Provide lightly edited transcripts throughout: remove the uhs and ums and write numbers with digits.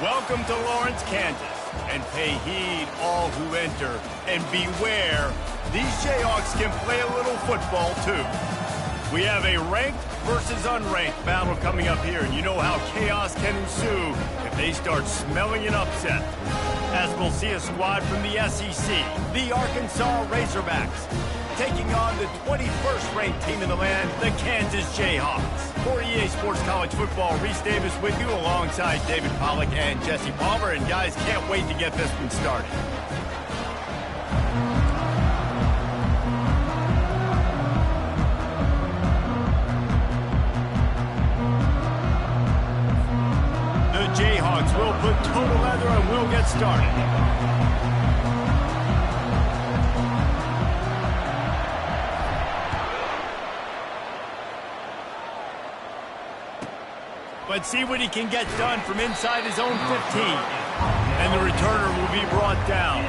Welcome to Lawrence, Kansas, and pay heed all who enter, and beware, these Jayhawks can play a little football too. We have a ranked versus unranked battle coming up here, and you know how chaos can ensue if they start smelling an upset. As we'll see a squad from the SEC, the Arkansas Razorbacks, taking on the 21st ranked team in the land, the Kansas Jayhawks. For EA Sports College Football, Reese Davis with you alongside David Pollack and Jesse Palmer. And guys, can't wait to get this one started. The Jayhawks will put total leather and we'll get started. Let's see what he can get done from inside his own 15. And the returner will be brought down.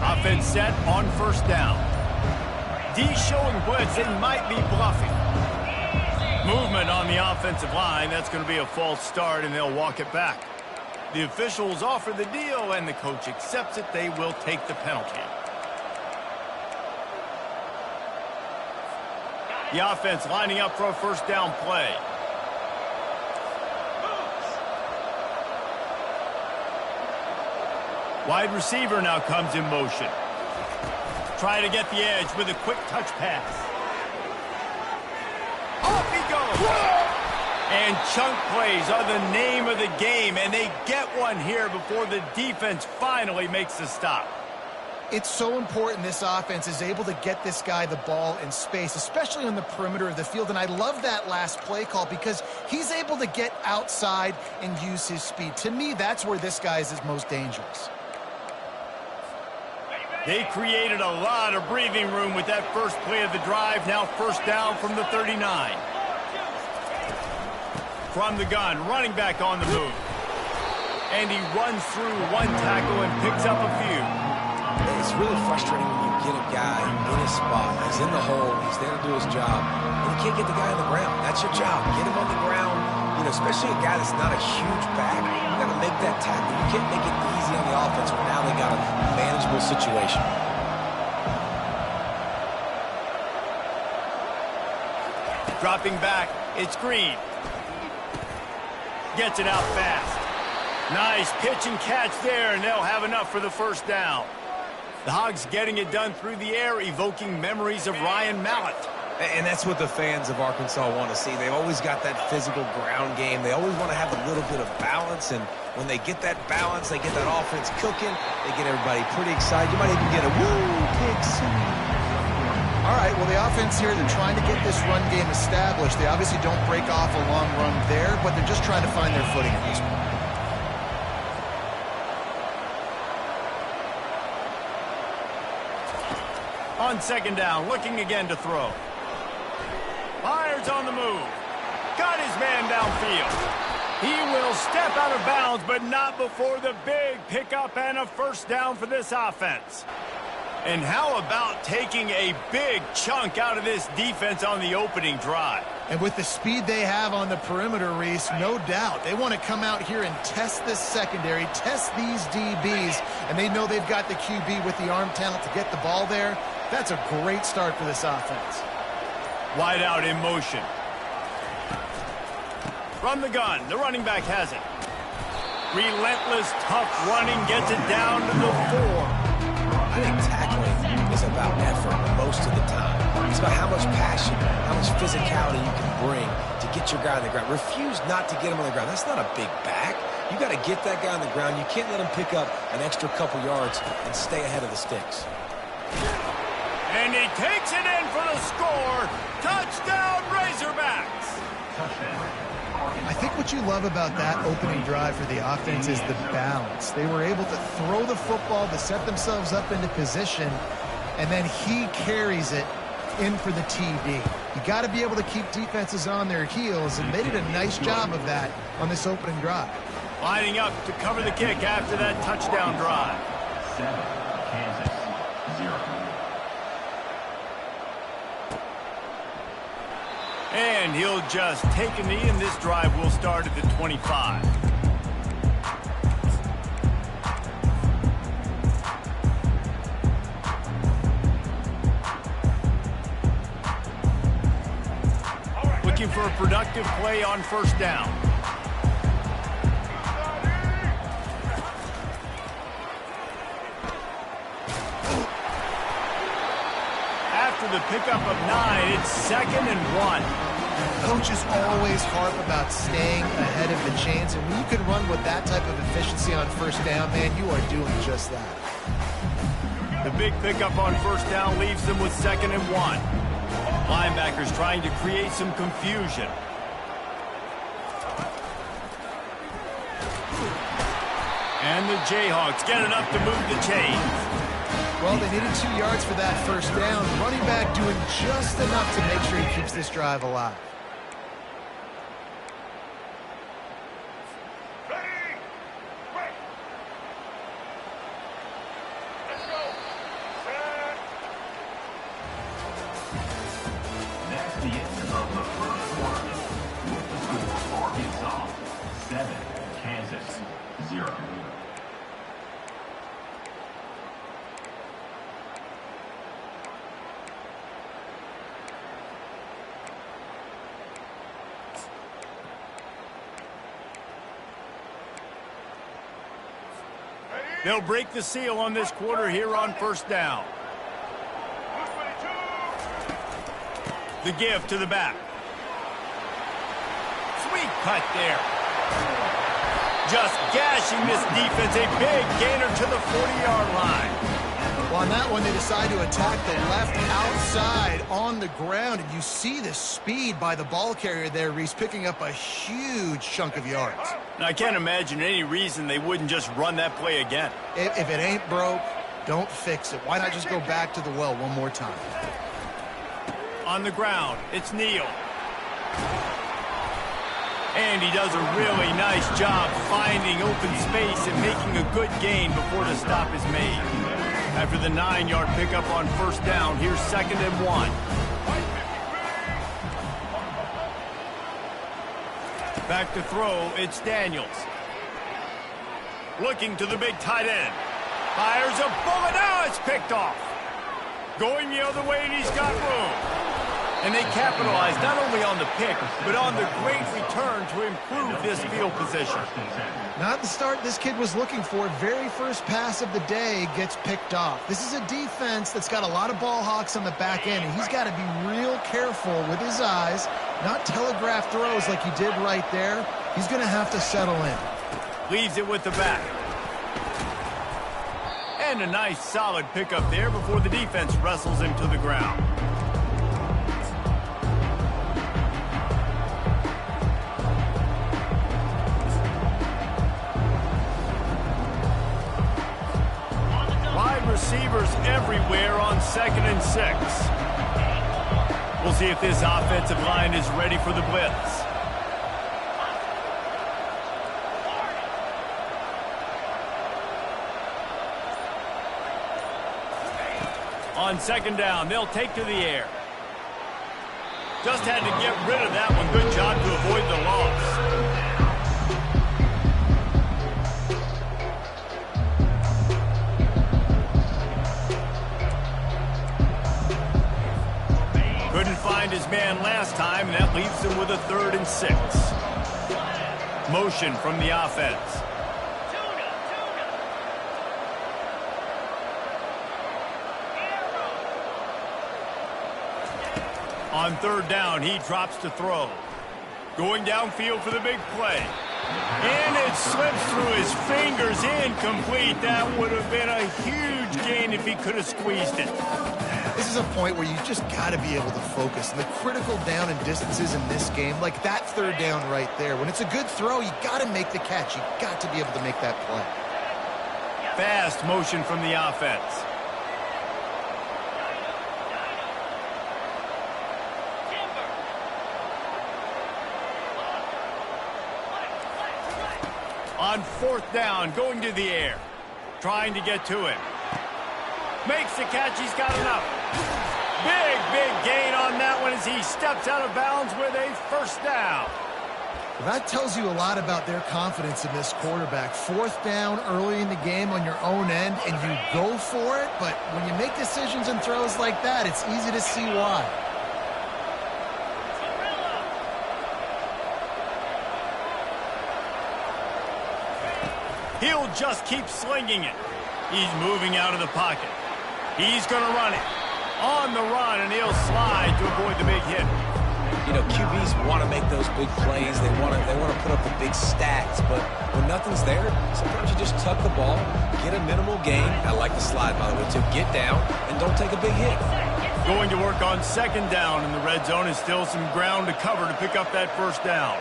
Offense set on first down. D showing blitz and might be bluffing. Movement on the offensive line. That's going to be a false start, and they'll walk it back. The officials offer the deal, and the coach accepts it. They will take the penalty. The offense lining up for a first down play. Wide receiver now comes in motion. Try to get the edge with a quick touch pass. Off he goes. And chunk plays are the name of the game, and they get one here before the defense finally makes the stop. It's so important this offense is able to get this guy the ball in space, especially on the perimeter of the field. And I love that last play call because he's able to get outside and use his speed. To me, that's where this guy is most dangerous. They created a lot of breathing room with that first play of the drive. Now first down from the 39. From the gun, running back on the move. And he runs through one tackle and picks up a few. It's really frustrating when you get a guy in his spot. He's in the hole. He's there to do his job. And you can't get the guy on the ground. That's your job. Get him on the ground. You know, especially a guy that's not a huge back. You got to make that tackle. You can't make it easy on the offense when now they got a manageable situation. Dropping back, it's Green. Gets it out fast. Nice pitch and catch there, and they'll have enough for the first down. The Hogs getting it done through the air, evoking memories of Ryan Mallett. And that's what the fans of Arkansas want to see. They've always got that physical ground game. They always want to have a little bit of balance, and when they get that balance, they get that offense cooking, they get everybody pretty excited. You might even get a woo, pigs. All right, well, the offense here, they're trying to get this run game established. They obviously don't break off a long run there, but they're just trying to find their footing at this point. On second down, looking again to throw. Fires on the move. Got his man downfield. He will step out of bounds, but not before the big pickup and a first down for this offense. And how about taking a big chunk out of this defense on the opening drive? And with the speed they have on the perimeter, Reese, no doubt, they want to come out here and test this secondary, test these DBs, and they know they've got the QB with the arm talent to get the ball there. That's a great start for this offense. Wide out in motion. From the gun, the running back has it. Relentless, tough running gets it down to the 4. I think tackling is about effort most of the time. It's about how much passion, how much physicality you can bring to get your guy on the ground. Refuse not to get him on the ground. That's not a big back. You got to get that guy on the ground. You can't let him pick up an extra couple yards and stay ahead of the sticks. And he takes it in for the score. Touchdown, Razorbacks. I think what you love about that opening drive for the offense is the balance. They were able to throw the football to set themselves up into position, and then he carries it in for the TD. You got to be able to keep defenses on their heels, and they did a nice job of that on this opening drive. Lining up to cover the kick after that touchdown drive. 7, Kansas, 0. And he'll just take a knee, and this drive will start at the 25. Looking for a productive play on first down. After the pickup of 9, it's 2nd and 1. Coaches always harp about staying ahead of the chains, and when you can run with that type of efficiency on first down, man, you are doing just that. The big pickup on first down leaves them with 2nd and 1. Linebackers trying to create some confusion. And the Jayhawks get enough to move the chains. Well, they needed 2 yards for that first down. Running back doing just enough to make sure he keeps this drive alive. That's the end of the first quarter. With the score for Ncaa, 7, Kansas, 0. They'll break the seal on this quarter here on first down. The give to the back. Sweet cut there. Just gashing this defense. A big gainer to the 40-yard line. Well, on that one, they decide to attack the left outside on the ground, and you see the speed by the ball carrier there, Reese, picking up a huge chunk of yards. Now, I can't imagine any reason they wouldn't just run that play again. If it ain't broke, don't fix it. Why not just go back to the well one more time? On the ground, it's Neal. And he does a really nice job finding open space and making a good gain before the stop is made. After the 9-yard pickup on first down, here's 2nd and 1. Back to throw, it's Daniels. Looking to the big tight end. Fires a bullet, now it's picked off. Going the other way, and he's got room. And they capitalize not only on the pick, but on the great return to improve this field position. Not the start this kid was looking for. Very first pass of the day gets picked off. This is a defense that's got a lot of ball hawks on the back end, and he's got to be real careful with his eyes, not telegraph throws like he did right there. He's going to have to settle in. Leaves it with the back. And a nice solid pickup there before the defense wrestles him to the ground. Wide receivers everywhere on 2nd and 6. We'll see if this offensive line is ready for the blitz. On 2nd down, they'll take to the air. Just had to get rid of that one. Good job to avoid the loss. Couldn't find his man last time, and that leaves him with a 3rd and 6. Motion from the offense. On 3rd down, he drops to throw. Going downfield for the big play. And it slips through his fingers, incomplete. That would have been a huge gain if he could have squeezed it. This is a point where you just got to be able to focus. And the critical down and distances in this game, like that 3rd down right there, when it's a good throw, you got to make the catch. You got to be able to make that play. Fast motion from the offense. On 4th down, going to the air. Trying to get to him. Makes the catch. He's got enough. Big gain on that one as he steps out of bounds with a 1st down. That tells you a lot about their confidence in this quarterback. 4th down early in the game on your own end, and you go for it. But when you make decisions and throws like that, it's easy to see why. He'll just keep slinging it. He's moving out of the pocket. He's going to run it. On the run, and he'll slide to avoid the big hit. You know, QBs want to make those big plays. They want to put up the big stats. But when nothing's there, sometimes you just tuck the ball, get a minimal gain. I like the slide, by the way, too. Get down and don't take a big hit. Going to work on 2nd down in the red zone is still some ground to cover to pick up that 1st down.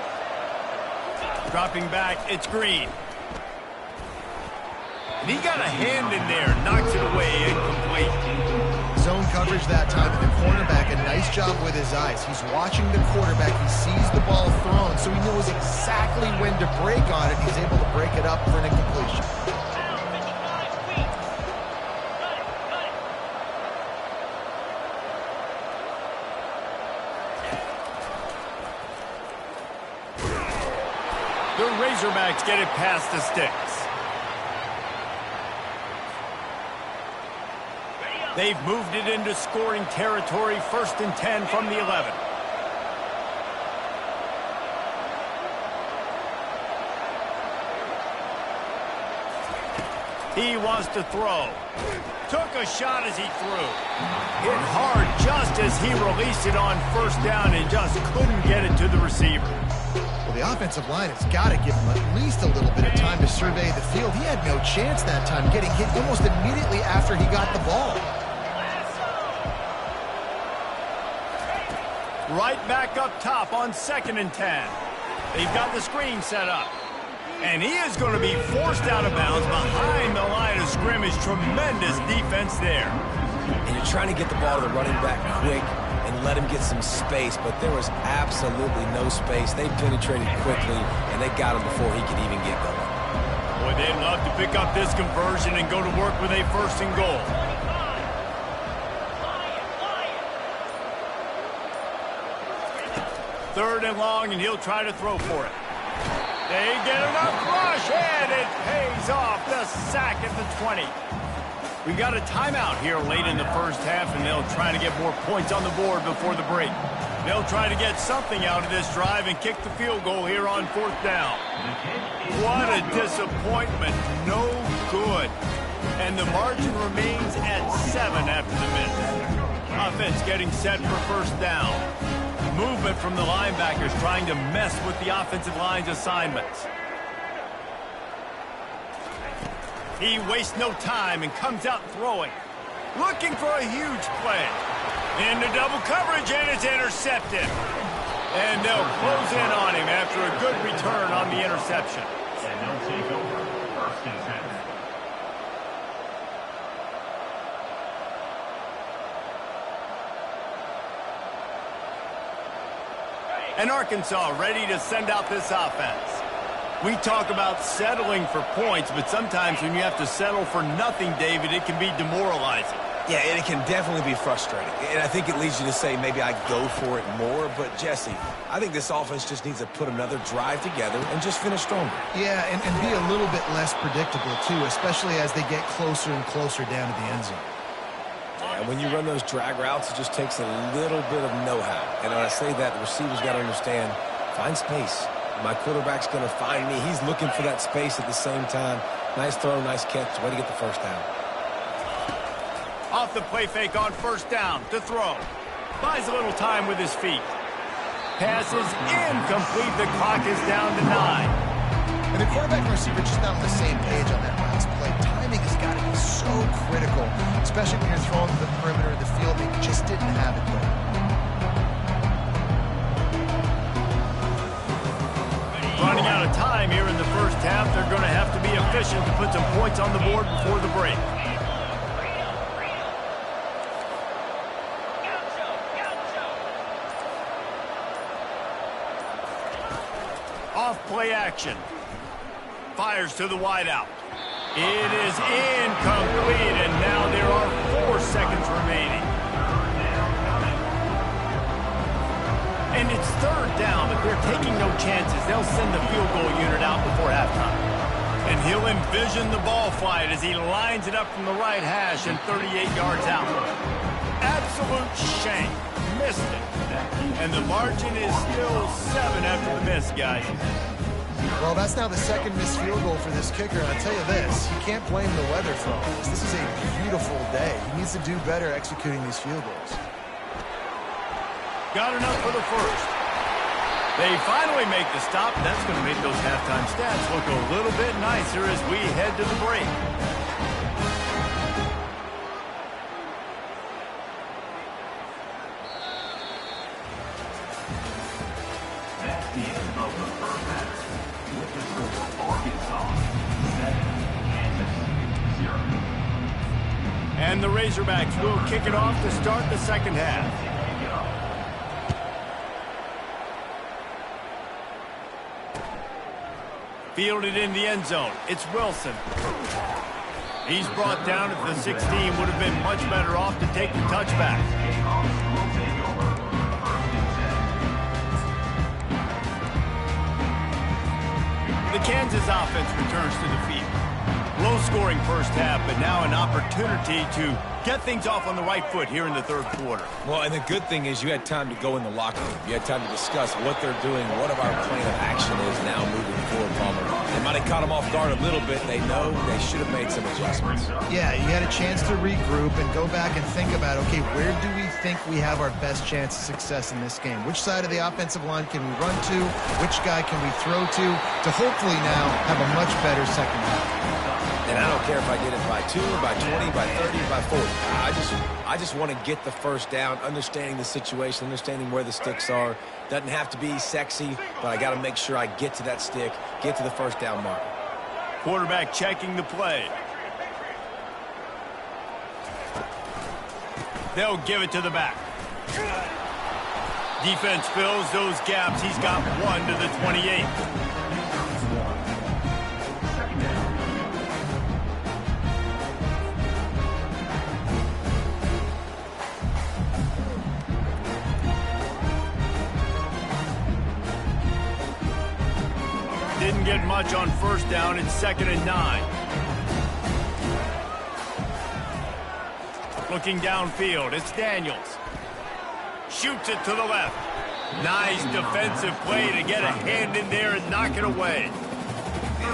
Dropping back, it's Green. And he got a hand in there, knocks it away, incomplete. Zone coverage that time, and the cornerback, a nice job with his eyes. He's watching the quarterback. He sees the ball thrown, so he knows exactly when to break on it. He's able to break it up for an incompletion. The Razorbacks get it past the sticks. They've moved it into scoring territory, 1st and 10 from the 11. He wants to throw. Took a shot as he threw. Hit hard just as he released it on 1st down and just couldn't get it to the receiver. Well, the offensive line has got to give him at least a little bit of time to survey the field. He had no chance that time, getting hit almost immediately after he got the ball. Right back up top on 2nd and 10. They've got the screen set up. And he is going to be forced out of bounds behind the line of scrimmage. Tremendous defense there. And you're trying to get the ball to the running back quick and let him get some space, but there was absolutely no space. They penetrated quickly, and they got him before he could even get going. Boy, they'd love to pick up this conversion and go to work with a 1st and goal. Third and long, and he'll try to throw for it. They get enough rush, and it pays off. The sack at the 20. We got a timeout here late in the 1st half, and they'll try to get more points on the board before the break. They'll try to get something out of this drive and kick the field goal here on 4th down. What a disappointment. No good. And the margin remains at 7 after the minute. Offense getting set for 1st down. Movement from the linebackers trying to mess with the offensive line's assignments. He wastes no time and comes out throwing. Looking for a huge play. Into double coverage, and it's intercepted. And they'll close in on him after a good return on the interception. And they'll take over 1st and 10. And Arkansas ready to send out this offense. We talk about settling for points, but sometimes when you have to settle for nothing, David, it can be demoralizing. Yeah, and it can definitely be frustrating. And I think it leads you to say maybe I go for it more. But, Jesse, I think this offense just needs to put another drive together and just finish stronger. Yeah, and be a little bit less predictable, too, especially as they get closer and closer down to the end zone. And when you run those drag routes, it just takes a little bit of know-how. And when I say that, the receiver's got to understand, find space. My quarterback's going to find me. He's looking for that space at the same time. Nice throw, nice catch. Way to get the 1st down. Off the play fake on 1st down to throw. Buys a little time with his feet. Pass is incomplete. The clock is down to 9. And the quarterback and receiver just not on the same page on that last play. Timing has got to be so critical, especially when you're throwing to the perimeter of the field. They just didn't have it there. Running out of time here in the 1st half. They're going to have to be efficient to put some points on the board before the break. Off play action. Fires to the wideout. It is incomplete, and now there are 4 seconds remaining. And it's third down, but they're taking no chances. They'll send the field goal unit out before halftime. And he'll envision the ball flight as he lines it up from the right hash and 38 yards out. Absolute shame. Missed it. And the margin is still 7 after the miss, guys. Well, that's now the second missed field goal for this kicker. And I'll tell you this, you can't blame the weather for all this. This is a beautiful day. He needs to do better executing these field goals. Got enough for the first. They finally make the stop. That's going to make those halftime stats look a little bit nicer as we head to the break. That's the end of the first half. With the score, Arkansas 7, Kansas 0. And the Razorbacks will kick it off to start the second half. Fielded in the end zone. It's Wilson. He's brought down at the 16. Would have been much better off to take the touchback. The Kansas offense returns to the field. Low-scoring first half, but now an opportunity to get things off on the right foot here in the third quarter. Well, and the good thing is you had time to go in the locker room. You had time to discuss what they're doing, what our plan of action is now moving forward, Palmer. They might have caught them off guard a little bit. They know they should have made some adjustments. Yeah, you had a chance to regroup and go back and think about, okay, where do we think we have our best chance of success in this game? Which side of the offensive line can we run to? Which guy can we throw to hopefully now have a much better second half? And I don't care if I get it by 2, by 20, by 30, by 40. I just want to get the first down, understanding the situation, understanding where the sticks are. Doesn't have to be sexy, but I got to make sure I get to that stick, get to the first down mark. Quarterback checking the play. They'll give it to the back. Defense fills those gaps. He's got 1 to the 28. Didn't get much on first down. It's 2nd and 9. Looking downfield, it's Daniels. Shoots it to the left. Nice defensive play to get a hand in there and knock it away.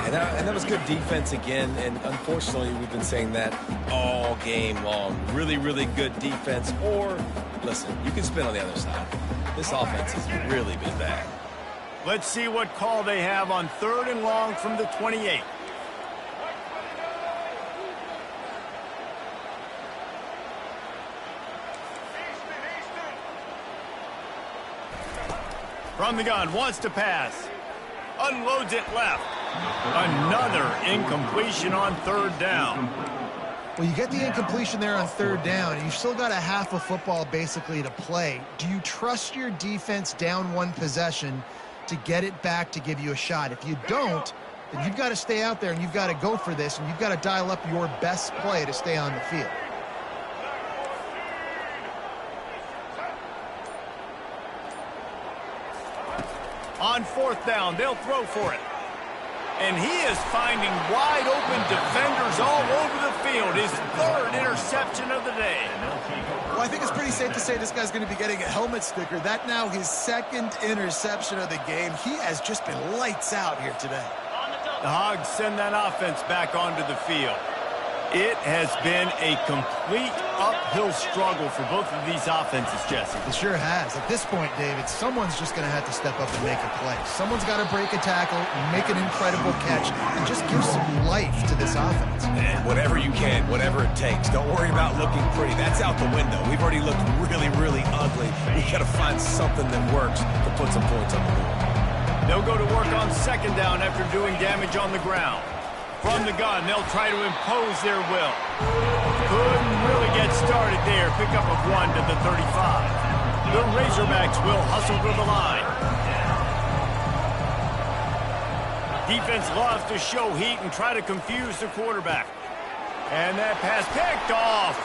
And that was good defense again, and unfortunately we've been saying that all game long. Really, really good defense, or, listen, you can spin on the other side. This offense has really been bad. Let's see what call they have on 3rd and long from the 28. From the gun, wants to pass. Unloads it left. Another incompletion on 3rd down. Well, you get the incompletion there on 3rd down, and you've still got a half of football basically to play. Do you trust your defense down 1 possession to get it back to give you a shot? If you don't, then you've got to stay out there and you've got to go for this, and you've got to dial up your best play to stay on the field. On 4th down, they'll throw for it. And he is finding wide open defenders all over the field. His 3rd interception of the day. Well, I think it's pretty safe to say this guy's going to be getting a helmet sticker. That now his 2nd interception of the game. He has just been lights out here today. The Hogs send that offense back onto the field. It has been a complete uphill struggle for both of these offenses, Jesse. It sure has. At this point, David, someone's just going to have to step up and make a play. Someone's got to break a tackle, make an incredible catch, and just give some life to this offense. And whatever you can, whatever it takes. Don't worry about looking pretty. That's out the window. We've already looked really, really ugly. We got to find something that works to put some points on the board. They'll go to work on 2nd down after doing damage on the ground. From the gun, they'll try to impose their will. Couldn't really get started there. Pick up of 1 to the 35. The Razorbacks will hustle to the line. Defense loves to show heat and try to confuse the quarterback. And that pass picked off.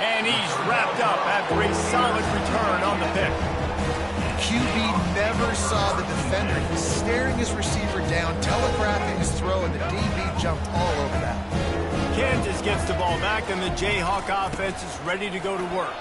And he's wrapped up after a solid return on the pick. QB never saw the defender. He's staring his receiver down, telegraphing his throw, and the DB jumped all over that. Kansas gets the ball back, and the Jayhawk offense is ready to go to work.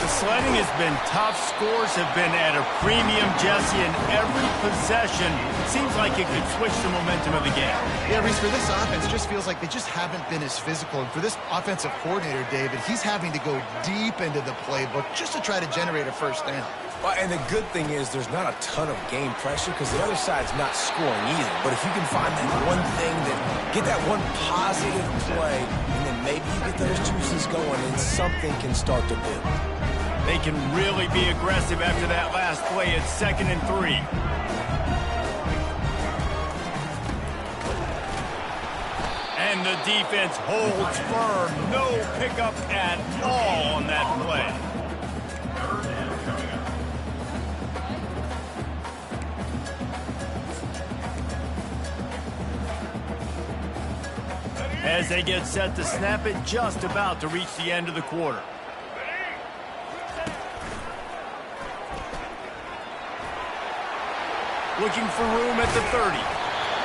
The sledding has been tough. Scores have been at a premium, Jesse, and every possession seems like it could switch the momentum of the game. Yeah, Reese, for this offense, just feels like they just haven't been as physical. And for this offensive coordinator, David, he's having to go deep into the playbook just to try to generate a first down. Well, and the good thing is there's not a ton of game pressure because the other side's not scoring either. But if you can find that one thing, get that one positive play, and then maybe you get those juices going and something can start to build. They can really be aggressive after that last play. It's 2nd and 3. And the defense holds firm. No pickup at all on that play. As they get set to snap it, just about to reach the end of the quarter. Looking for room at the 30.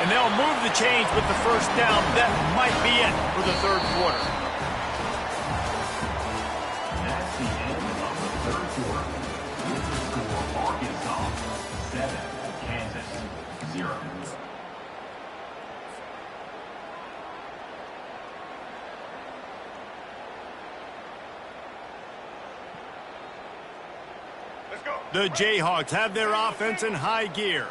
And they'll move the chains with the first down. That might be it for the third quarter. That's the end of the third quarter. With the score, Arkansas 7, Kansas 0. The Jayhawks have their offense in high gear.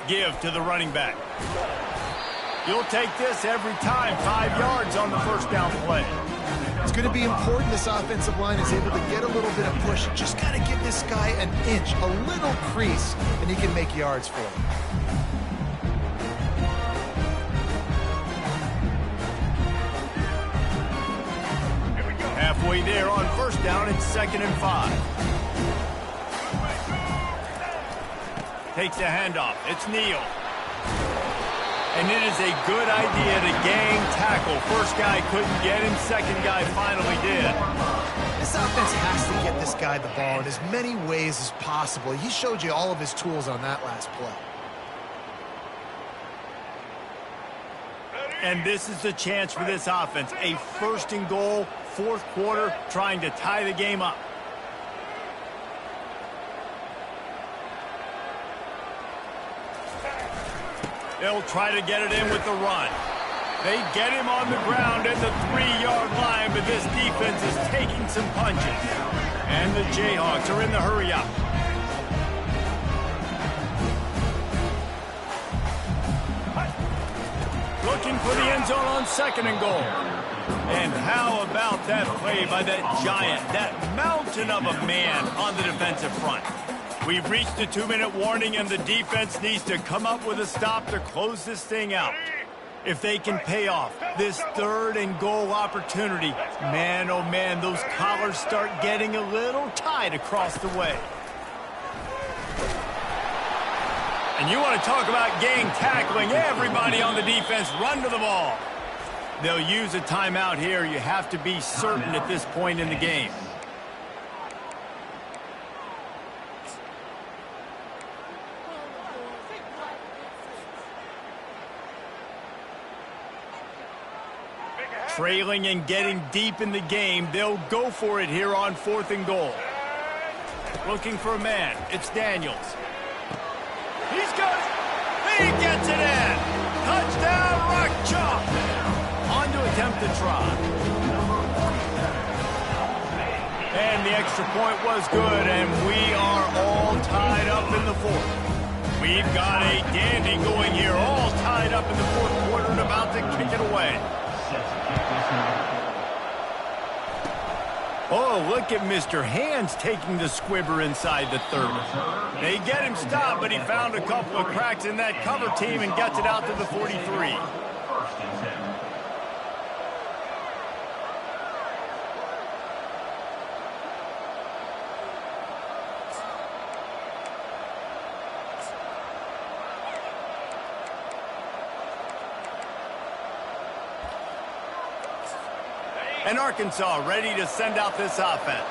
Give to the running back. You'll take this every time. 5 yards on the first down play. It's going to be important this offensive line is able to get a little bit of push. Just got to give this guy an inch, a little crease, and he can make yards for him. Halfway there on first down, it's 2nd and 5. Takes the handoff. It's Neal. And it is a good idea to gang tackle. First guy couldn't get him. Second guy finally did. This offense has to get this guy the ball in as many ways as possible. He showed you all of his tools on that last play. And this is the chance for this offense. A 1st and goal, 4th quarter, trying to tie the game up. They'll try to get it in with the run. They get him on the ground at the 3-yard line, but this defense is taking some punches. And the Jayhawks are in the hurry up. Looking for the end zone on 2nd and goal. And how about that play by that giant, that mountain of a man on the defensive front? We've reached the 2-minute warning, and the defense needs to come up with a stop to close this thing out. If they can pay off this 3rd and goal opportunity, man, oh man, those collars start getting a little tight across the way. And you want to talk about gang tackling. Everybody on the defense run to the ball. They'll use a timeout here. You have to be certain at this point in the game. Trailing and getting deep in the game, they'll go for it here on 4th and goal. Looking for a man. It's Daniels. He's got it. He gets it in. Touchdown, Rock Chalk. On to attempt the try. And the extra point was good, and we are all tied up in the 4th. We've got a dandy going here, all tied up in the 4th quarter and about to kick it away. Oh, look at Mr. Hands taking the squibber inside the 30. They get him stopped, but he found a couple of cracks in that cover team and gets it out to the 43. And Arkansas ready to send out this offense.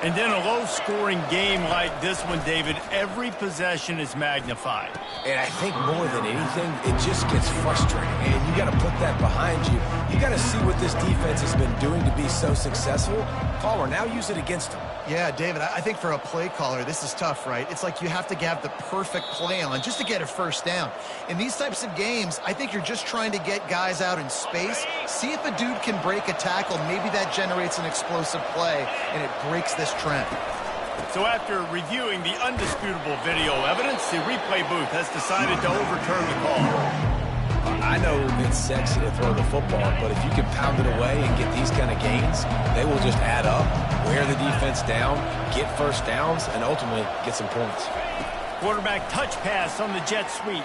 And in a low-scoring game like this one, David, every possession is magnified. And I think more than anything, it just gets frustrating. And you got to put that behind you. You got to see what this defense has been doing to be so successful. Caller, now use it against them. Yeah, David, I think for a play caller, this is tough, right? It's like you have to have the perfect play on just to get a first down. In these types of games, I think you're just trying to get guys out in space, see if a dude can break a tackle. Maybe that generates an explosive play, and it breaks this trend. So after reviewing the undisputable video evidence, the replay booth has decided to overturn the call. I know it's sexy to throw the football, but if you can pound it away and get these kind of gains, they will just add up, wear the defense down, get first downs, and ultimately get some points. Quarterback touch pass on the jet sweep.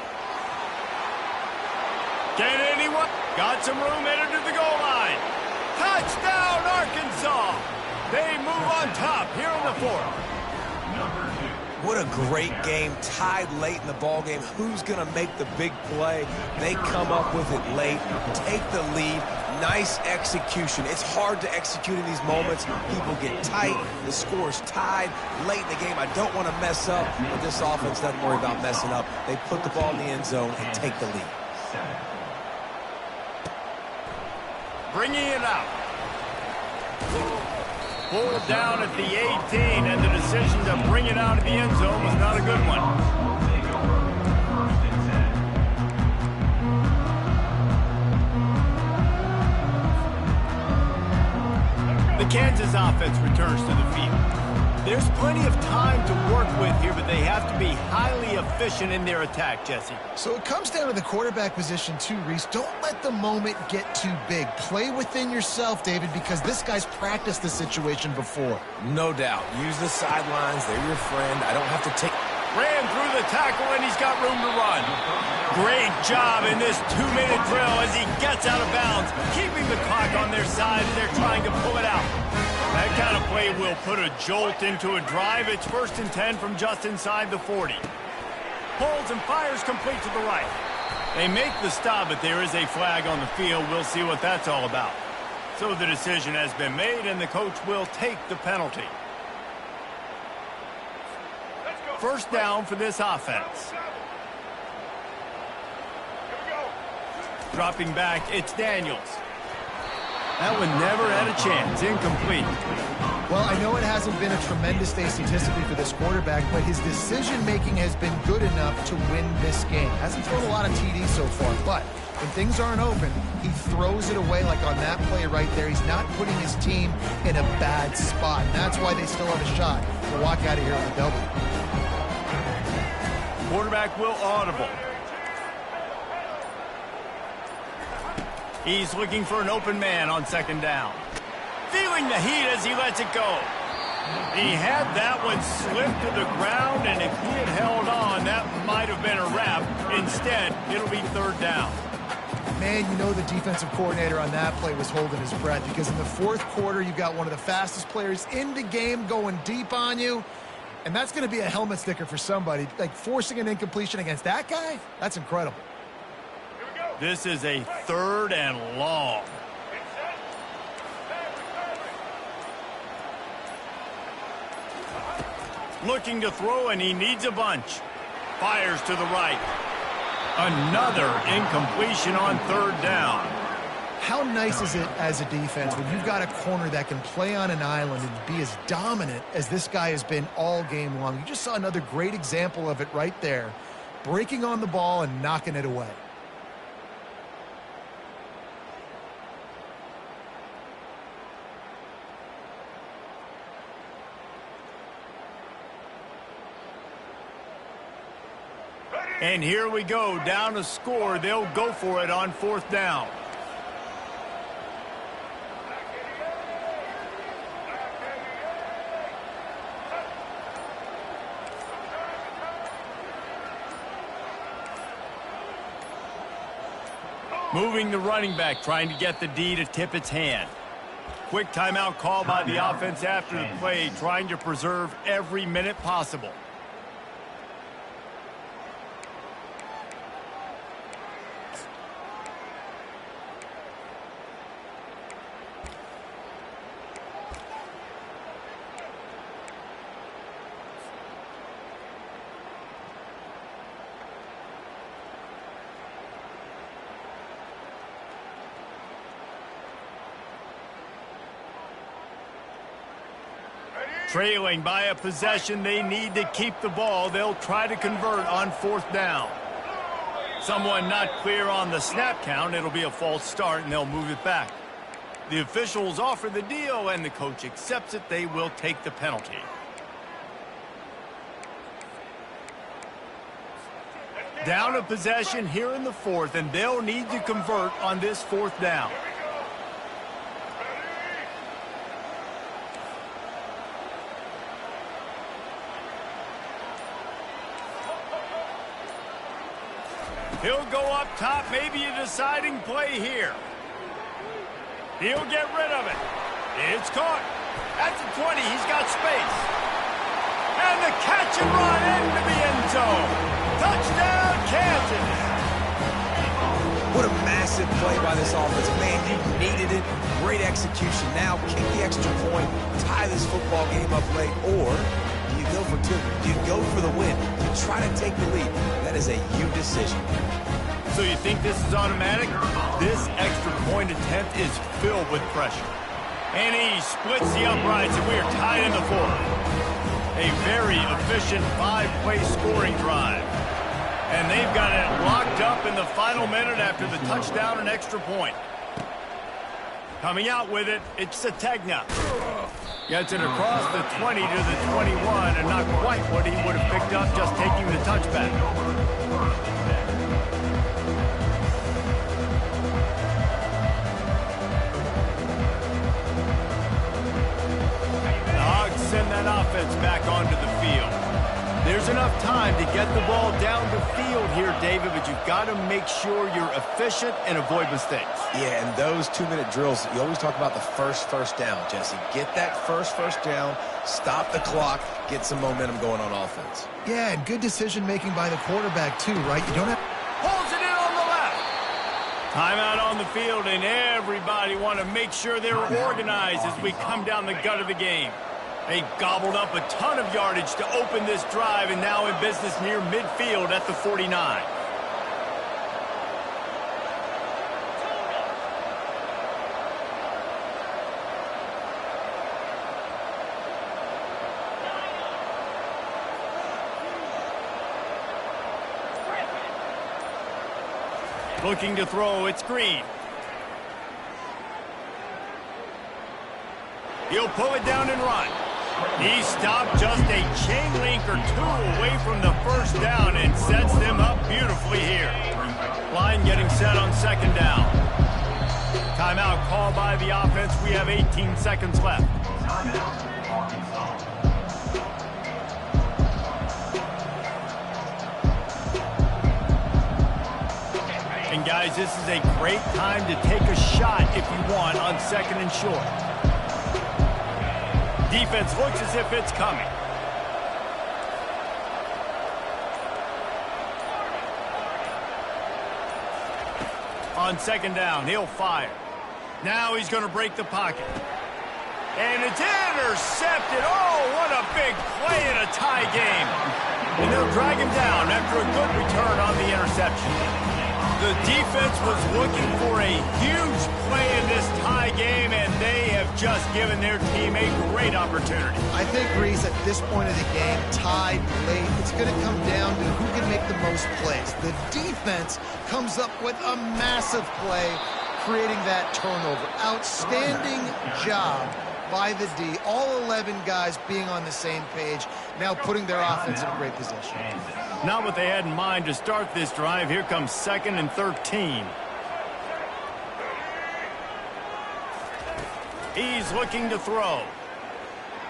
Can anyone? Got some room headed to the goal line. Touchdown, Arkansas! They move on top here in the fourth. What a great game, tied late in the ball game. Who's going to make the big play? They come up with it late, take the lead. Nice execution. It's hard to execute in these moments. People get tight. The score's tied late in the game. I don't want to mess up, but this offense doesn't worry about messing up. They put the ball in the end zone and take the lead. Bringing it out. Pulled down at the 18, and the decision to bring it out of the end zone was not a good one. The Kansas offense returns to the field. There's plenty of time to work with here, but they have to be highly efficient in their attack, Jesse. So it comes down to the quarterback position too, Reese. Don't let the moment get too big. Play within yourself, David, because this guy's practiced the situation before. No doubt. Use the sidelines. They're your friend. I don't have to take... Ran through the tackle, and he's got room to run. Great job in this 2-minute drill as he gets out of bounds, keeping the clock on their side as they're trying to pull it out. That kind of play will put a jolt into a drive. It's 1st and 10 from just inside the 40. Pulls and fires complete to the right. They make the stop, but there is a flag on the field. We'll see what that's all about. So the decision has been made, and the coach will take the penalty. First down for this offense. Dropping back, it's Daniels. That one never had a chance. Incomplete. Well, I know it hasn't been a tremendous day statistically for this quarterback, but his decision-making has been good enough to win this game. Hasn't thrown a lot of TDs so far, but when things aren't open, he throws it away like on that play right there. He's not putting his team in a bad spot, and that's why they still have a shot to walk out of here with a W. Quarterback will audible. He's looking for an open man on 2nd down. Feeling the heat as he lets it go. He had that one slip to the ground, and if he had held on, that might have been a wrap. Instead, it'll be 3rd down. Man, you know the defensive coordinator on that play was holding his breath, because in the 4th quarter, you've got one of the fastest players in the game going deep on you, and that's going to be a helmet sticker for somebody. Like, forcing an incompletion against that guy, that's incredible. This is a 3rd and long. Looking to throw, and he needs a bunch. Fires to the right. Another incompletion on 3rd down. How nice is it as a defense when you've got a corner that can play on an island and be as dominant as this guy has been all game long? You just saw another great example of it right there. Breaking on the ball and knocking it away. And here we go, down a score. They'll go for it on 4th down. Moving the running back, trying to get the D to tip its hand. Quick timeout call by the offense after the play, trying to preserve every minute possible. Trailing by a possession, they need to keep the ball. They'll try to convert on 4th down. Someone not clear on the snap count. It'll be a false start, and they'll move it back. The officials offer the deal, and the coach accepts it. They will take the penalty. Down a possession here in the 4th, and they'll need to convert on this 4th down. He'll go up top, maybe a deciding play here. He'll get rid of it. It's caught. At the 20, he's got space. And the catch and run into the end zone. Touchdown, Kansas. What a massive play by this offense. Man, you needed it. Great execution. Now kick the extra point, tie this football game up late, or do you go for 2? Do you go for the win? Do you try to take the lead? That is a you decision. So you think this is automatic? This extra point attempt is filled with pressure. And he splits the uprights, and we are tied in the 4th. A very efficient 5-play scoring drive. And they've got it locked up in the final minute after the touchdown and extra point. Coming out with it, it's Ncaa. Gets it across the 20 to the 21, and not quite what he would have picked up just taking the touchback. Send that offense back onto the field. There's enough time to get the ball down the field here, David, but you've got to make sure you're efficient and avoid mistakes. Yeah, and those 2-minute drills, you always talk about the first down, Jesse. Get that first down, stop the clock, get some momentum going on offense. Yeah, and good decision-making by the quarterback, too, right? You don't have... Pulls it in on the left. Timeout on the field, and everybody want to make sure they're organized as we come down the gut of the game. They gobbled up a ton of yardage to open this drive, and now in business near midfield at the 49. Looking to throw, it's Green. He'll pull it down and run. He stopped just a chain link or 2 away from the first down and sets them up beautifully here. Line getting set on 2nd down. Timeout called by the offense. We have 18 seconds left. And guys, this is a great time to take a shot if you want on 2nd and short. Defense looks as if it's coming. On 2nd down, he'll fire. Now he's going to break the pocket. And it's intercepted. Oh, what a big play in a tie game. And they'll drag him down after a good return on the interception. The defense was looking for a huge play in this tie game, and they have just given their team a great opportunity. I think, Reese, at this point of the game, tied late, it's going to come down to who can make the most plays. The defense comes up with a massive play, creating that turnover. Outstanding job by the D. All 11 guys being on the same page, now putting their offense in a great position. Not what they had in mind to start this drive. Here comes 2nd and 13. He's looking to throw.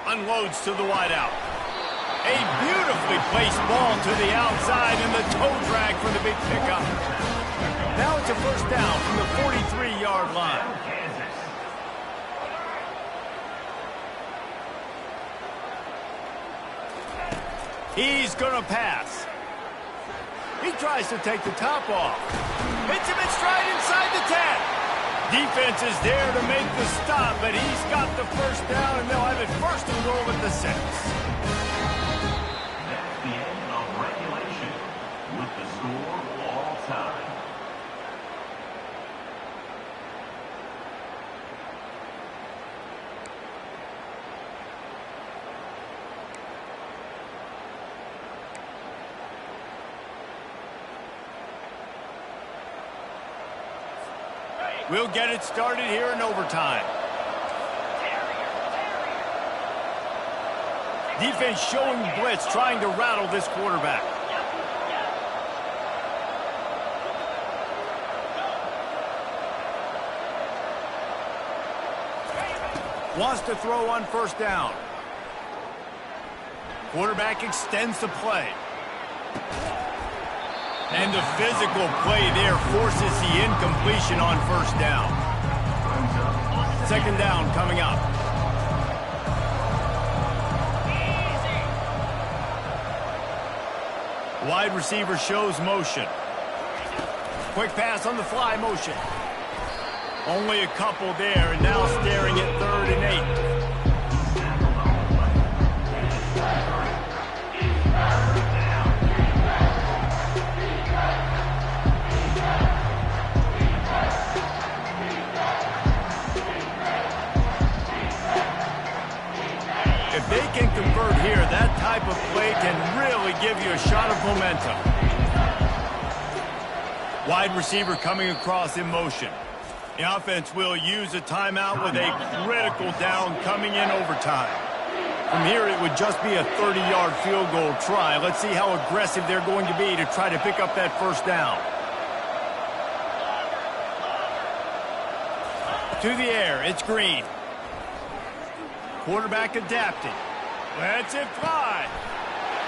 Unloads to the wideout. A beautifully placed ball to the outside, and the toe drag for the big pickup. Now it's a 1st down from the 43-yard line. He's going to pass. He tries to take the top off. Hits him in stride inside the 10. Defense is there to make the stop, but he's got the 1st down, and they'll have it 1st and goal at the 6. That's the end of regulation with the score all time. We'll get it started here in overtime. Defense showing blitz, trying to rattle this quarterback. Wants to throw on first down. Quarterback extends the play. And the physical play there forces the incompletion on first down. Second down coming up. Wide receiver shows motion. Quick pass on the fly motion. Only a couple there, and now staring at 3rd and 8. If they can convert here, that type of play can really give you a shot of momentum. Wide receiver coming across in motion. The offense will use a timeout with a critical down coming in overtime. From here, it would just be a 30-yard field goal try. Let's see how aggressive they're going to be to try to pick up that first down. To the air, it's Green. Quarterback adapting. Lets it fly.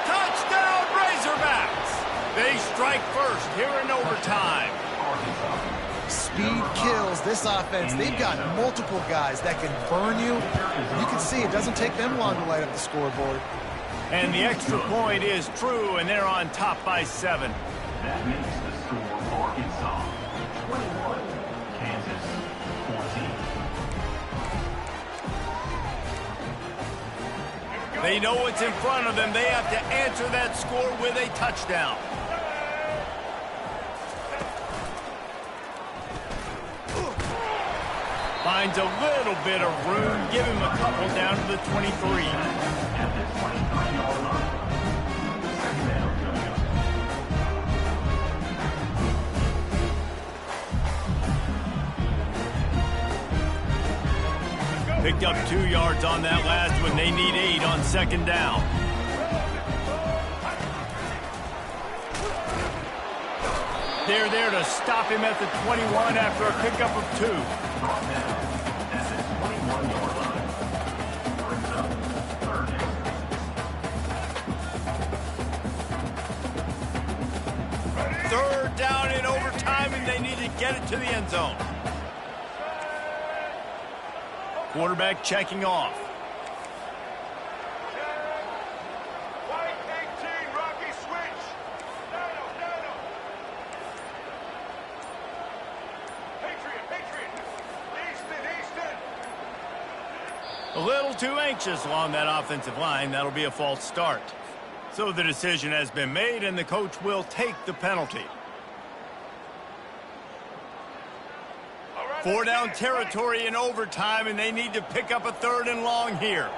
Touchdown, Razorbacks! They strike first here in overtime. Speed kills this offense. They've got multiple guys that can burn you. You can see it doesn't take them long to light up the scoreboard. And the extra point is true, and they're on top by 7. That makes the score Arkansas 21, Kansas 14. They know what's in front of them. They have to answer that score with a touchdown. Finds a little bit of room. Give him a couple down to the 23. At the 23-yard line. Second down coming up. Picked up 2 yards on that last one. They need 8 on second down. They're there to stop him at the 21 after a pickup of 2. At the 21-yard line. Brings up third down. Third down in overtime, and they need to get it to the end zone. Quarterback checking off. White 18, Rocky switch. Patriot. Easton. A little too anxious along that offensive line. That'll be a false start. So the decision has been made, and the coach will take the penalty. 4 down territory in overtime, and they need to pick up a 3rd and long here.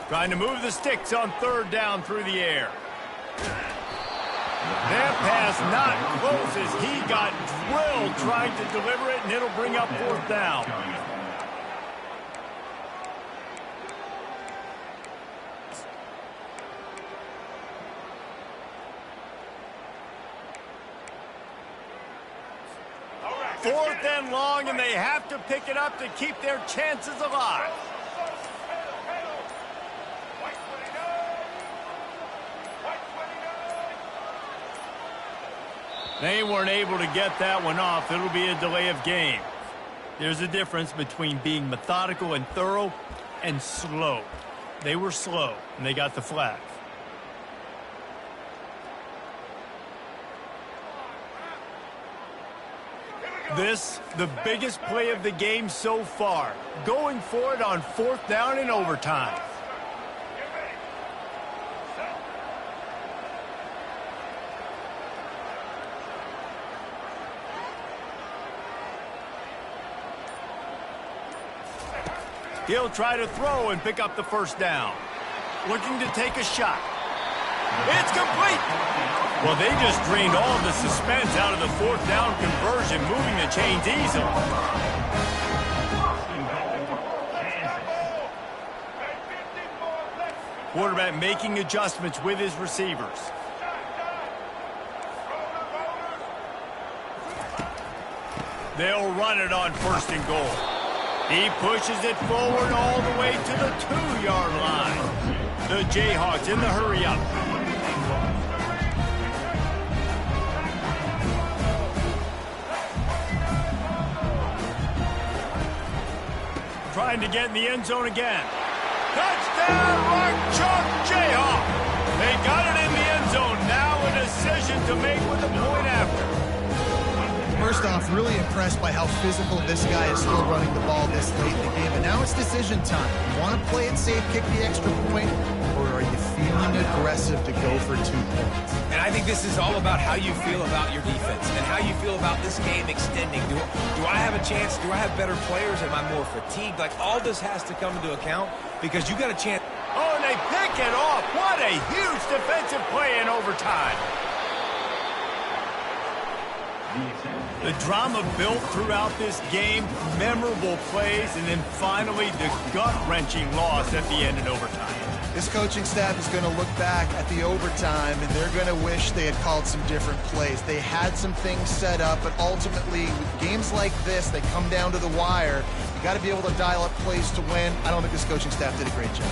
Trying to move the sticks on 3rd down through the air. That pass not close as he got drilled trying to deliver it, and it'll bring up 4th down. Fourth and long, and they have to pick it up to keep their chances alive. They weren't able to get that one off. It'll be a delay of game. There's a difference between being methodical and thorough and slow. They were slow, and they got the flag. This, the biggest play of the game so far. Going for it on 4th down in overtime. He'll try to throw and pick up the first down. Looking to take a shot. It's complete. Well, they just drained all of the suspense out of the fourth down conversion, moving the chains easily. Quarterback making adjustments with his receivers. They'll run it on 1st and goal. He pushes it forward all the way to the 2-yard line. The Jayhawks in the hurry-up. Trying to get in the end zone again. Touchdown, Rock Chalk Jayhawk. They got it in the end zone. Now a decision to make with a point after. First off, really impressed by how physical this guy is still running the ball this late in the game. And now it's decision time. You want to play it safe, kick the extra point, or are you feeling aggressive to go for 2 points? And I think this is all about how you feel about your defense and how you feel about this game extending. Do I have a chance? Do I have better players? Am I more fatigued? Like, all this has to come into account because you got a chance. Oh, and they pick it off. What a huge defensive play in overtime. The drama built throughout this game, memorable plays, and then finally the gut-wrenching loss at the end in overtime. This coaching staff is going to look back at the overtime, and they're going to wish they had called some different plays. They had some things set up, but ultimately, with games like this, they come down to the wire. You got to be able to dial up plays to win. I don't think this coaching staff did a great job.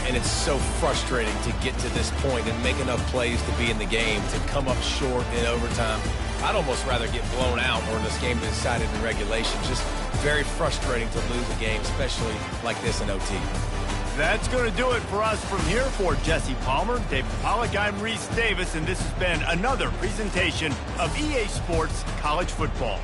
And it's so frustrating to get to this point and make enough plays to be in the game, to come up short in overtime. I'd almost rather get blown out or this game decided in regulation. Just very frustrating to lose a game, especially like this in OT. That's going to do it for us from here. For Jesse Palmer, David Pollack, I'm Reese Davis, and this has been another presentation of EA Sports College Football.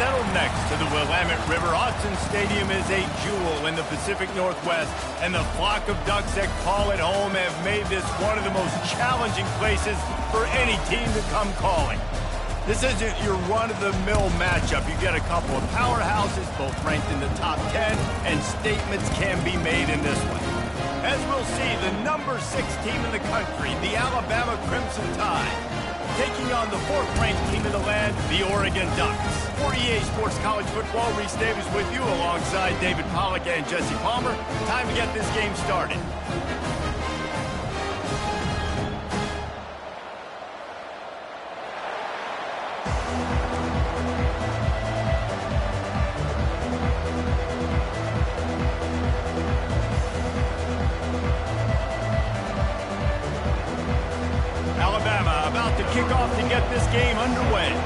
Settled next to the Willamette River, Austin Stadium is a jewel in the Pacific Northwest, and the flock of Ducks that call it home have made this one of the most challenging places for any team to come calling. This isn't your run-of-the-mill matchup. You get a couple of powerhouses, both ranked in the top 10, and statements can be made in this one. As we'll see, the number 6 team in the country, the Alabama Crimson Tide, taking on the 4th-ranked team in the land, the Oregon Ducks. For EA Sports College Football, Reese Davis with you alongside David Pollack and Jesse Palmer. Time to get this game started. Alabama about to kick off to get this game underway.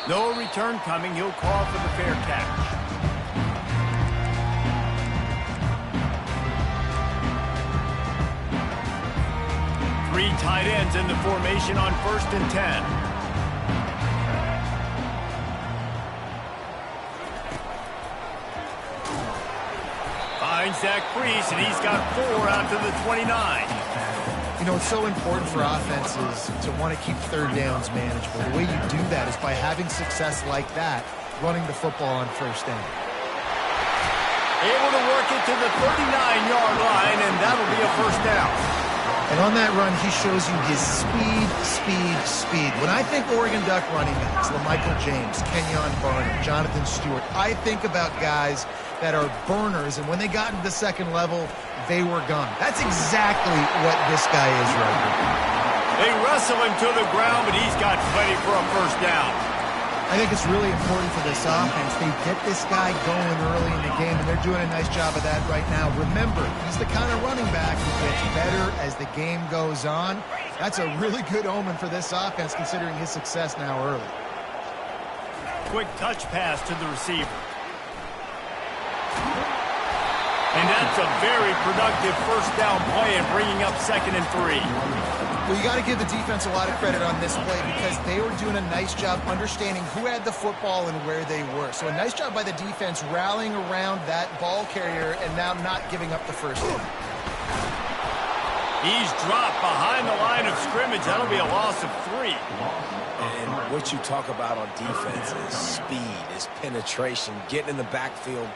No return coming. He'll call for the fair catch. Three tight ends in the formation on 1st and 10. Finds Zach Priest, and he's got 4 out to the 29. You know, it's so important for offenses to want to keep third downs manageable. The way you do that is by having success like that, running the football on first down. Able to work it to the 39-yard line, and that'll be a first down. And on that run, he shows you his speed, speed, speed. When I think Oregon Duck running backs, LaMichael James, Kenyon Barnum, Jonathan Stewart, I think about guys that are burners, and when they got into the second level, they were gone. That's exactly what this guy is right now. They wrestle him to the ground, but he's got plenty for a first down. I think it's really important for this offense. They get this guy going early in the game, and they're doing a nice job of that right now. Remember, he's the kind of running back who gets better as the game goes on. That's a really good omen for this offense, considering his success now early. Quick touch pass to the receiver. And that's a very productive first down play and bringing up 2nd and 3. Well, you got to give the defense a lot of credit on this play because they were doing a nice job understanding who had the football and where they were. So a nice job by the defense rallying around that ball carrier and now not giving up the first down. He's dropped behind the line of scrimmage. That'll be a loss of 3. And what you talk about on defense is speed, is penetration, getting in the backfield,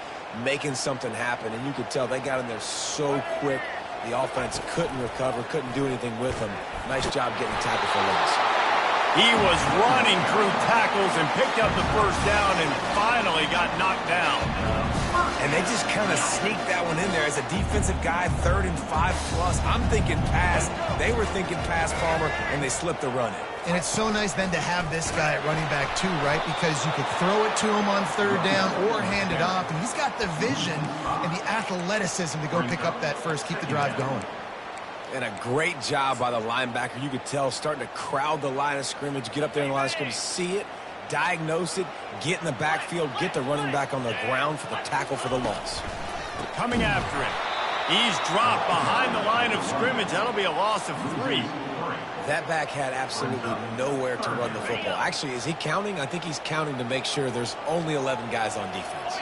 making something happen. And you could tell they got in there so quick. The offense couldn't recover, couldn't do anything with them. Nice job getting tackled for loss. He was running through tackles and picked up the first down and finally got knocked down. And they just kind of sneaked that one in there as a defensive guy, 3rd and 5+. I'm thinking pass. They were thinking pass, Palmer, and they slipped the run in. And it's so nice then to have this guy at running back too, right? Because you could throw it to him on 3rd down or hand it off. And he's got the vision and the athleticism to go pick up that first, keep the drive going. And a great job by the linebacker. You could tell starting to crowd the line of scrimmage, get up there in the line of scrimmage, see it, diagnose it, get in the backfield, get the running back on the ground for the tackle for the loss. Coming after him. He's dropped behind the line of scrimmage. That'll be a loss of 3. That back had absolutely nowhere to run the football. Actually, is he counting? I think he's counting to make sure there's only 11 guys on defense.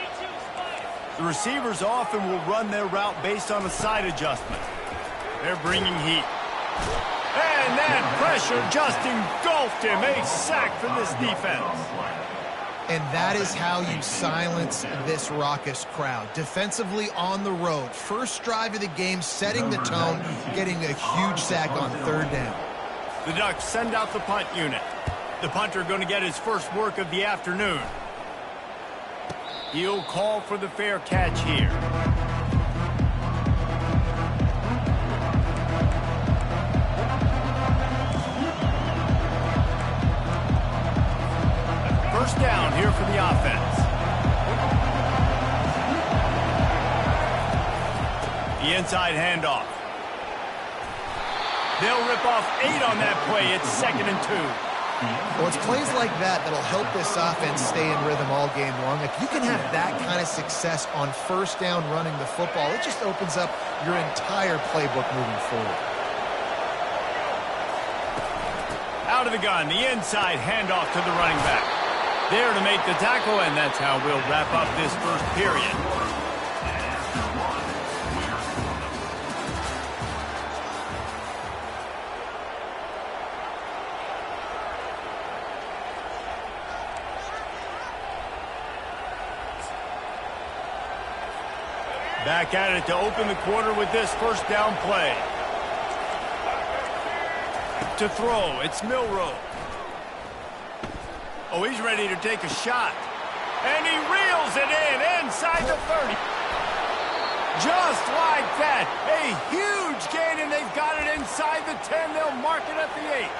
The receivers often will run their route based on a side adjustment. They're bringing heat. And that pressure just engulfed him. A sack for this defense. And that is how you silence this raucous crowd. Defensively on the road. First drive of the game, setting the tone, getting a huge sack on 3rd down. The Ducks send out the punt unit. The punter going to get his first work of the afternoon. He'll call for the fair catch here. First down here for the offense. The inside handoff. They'll rip off 8 on that play. It's 2nd and 2. Well, it's plays like that that'll help this offense stay in rhythm all game long. If you can have that kind of success on first down running the football, it just opens up your entire playbook moving forward. Out of the gun, the inside handoff to the running back. There to make the tackle, and that's how we'll wrap up this first period. Back at it to open the quarter with this first down play. To throw, it's Milroe. Oh, he's ready to take a shot. And he reels it in inside the 30. Just like that. A huge gain, and they've got it inside the 10. They'll mark it at the 8.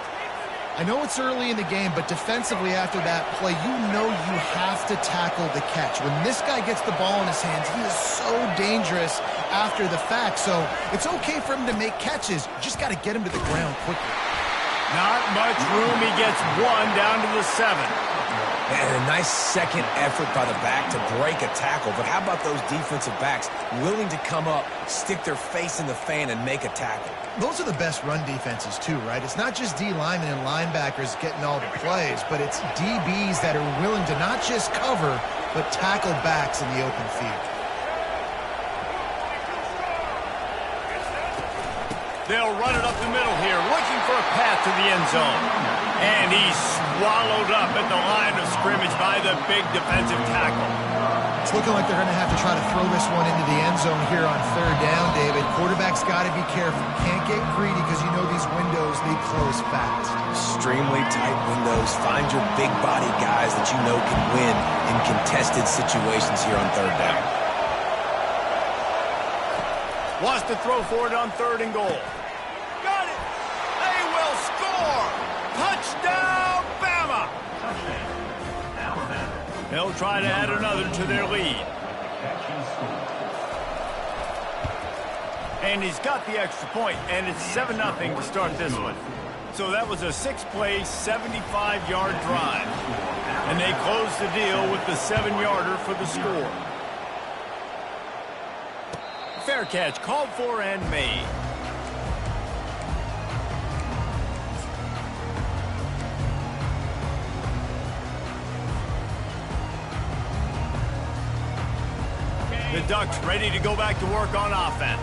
I know it's early in the game, but defensively after that play, you know you have to tackle the catch. When this guy gets the ball in his hands, he is so dangerous after the fact. So it's okay for him to make catches. You just got to get him to the ground quickly. Not much room. He gets 1 down to the 7. And a nice second effort by the back to break a tackle. But how about those defensive backs willing to come up, stick their face in the fan, and make a tackle? Those are the best run defenses too, right? It's not just D linemen and linebackers getting all the plays, but it's DBs that are willing to not just cover, but tackle backs in the open field. They'll run it up the middle here, looking for a path to the end zone. And he's swallowed up at the line of scrimmage by the big defensive tackle. It's looking like they're going to have to try to throw this one into the end zone here on third down, David. Quarterback's got to be careful. Can't get greedy because you know these windows, they close fast. Extremely tight windows. Find your big body guys that you know can win in contested situations here on third down. Wants to throw for it on 3rd and goal. Got it! They will score! Touchdown, Bama! Touchdown. Alabama. They'll try to add another to their lead. And he's got the extra point, and it's 7-0 to start this one. So that was a 6-play, 75-yard drive. And they closed the deal with the 7-yarder for the score. Fair catch, called for and made. The Ducks ready to go back to work on offense.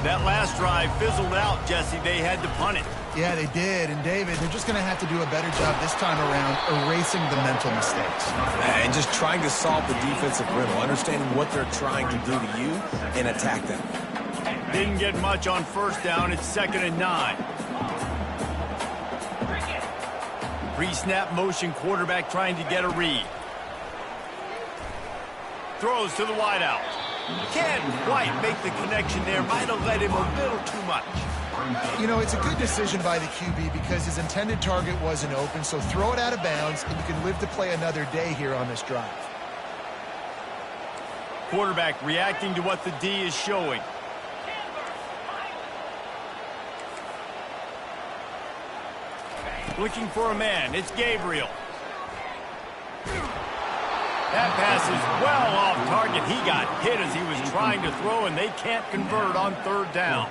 That last drive fizzled out, Jesse. They had to punt it. Yeah, they did. And, David, they're just going to have to do a better job this time around erasing the mental mistakes. And just trying to solve the defensive riddle, understanding what they're trying to do to you and attack them. Didn't get much on 1st down. It's 2nd and 9. Pre-snap motion, quarterback trying to get a read. Throws to the wideout. Can't quite make the connection there. Might have let him a little too much. You know, it's a good decision by the QB because his intended target wasn't open, so throw it out of bounds, and you can live to play another day here on this drive. Quarterback reacting to what the D is showing. Looking for a man. It's Gabriel. That pass is well off target. He got hit as he was trying to throw, and they can't convert on 3rd down.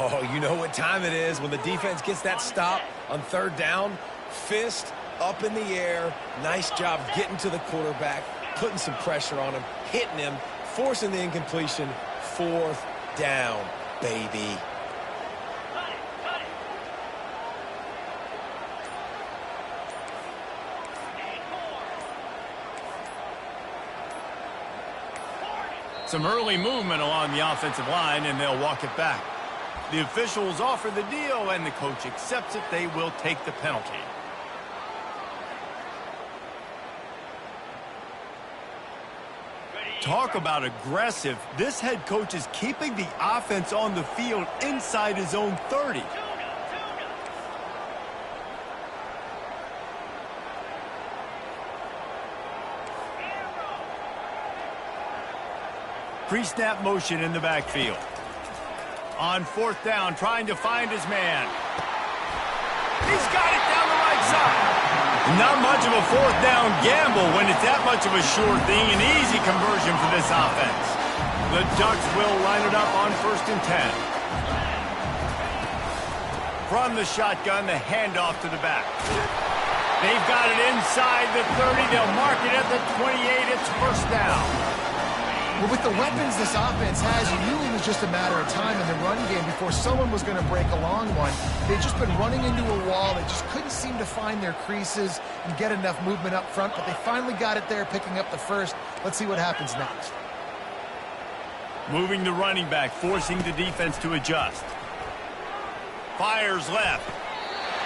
Oh, you know what time it is when the defense gets that stop on 3rd down. Fist up in the air. Nice job getting to the quarterback, putting some pressure on him, hitting him, forcing the incompletion. 4th down, baby. Some early movement along the offensive line, and they'll walk it back. The officials offer the deal, and the coach accepts it. They will take the penalty. Talk about aggressive. This head coach is keeping the offense on the field inside his own 30. Pre-snap motion in the backfield. On 4th down, trying to find his man. He's got it down the right side. Not much of a 4th down gamble when it's that much of a sure thing. An easy conversion for this offense. The Ducks will line it up on 1st and 10. From the shotgun, the handoff to the back. They've got it inside the 30. They'll mark it at the 28. It's 1st down. Well, with the weapons this offense has, you knew it was just a matter of time in the run game before someone was going to break a long one. They've just been running into a wall. They just couldn't seem to find their creases and get enough movement up front, but they finally got it there, picking up the first. Let's see what happens next. Moving the running back, forcing the defense to adjust. Fires left.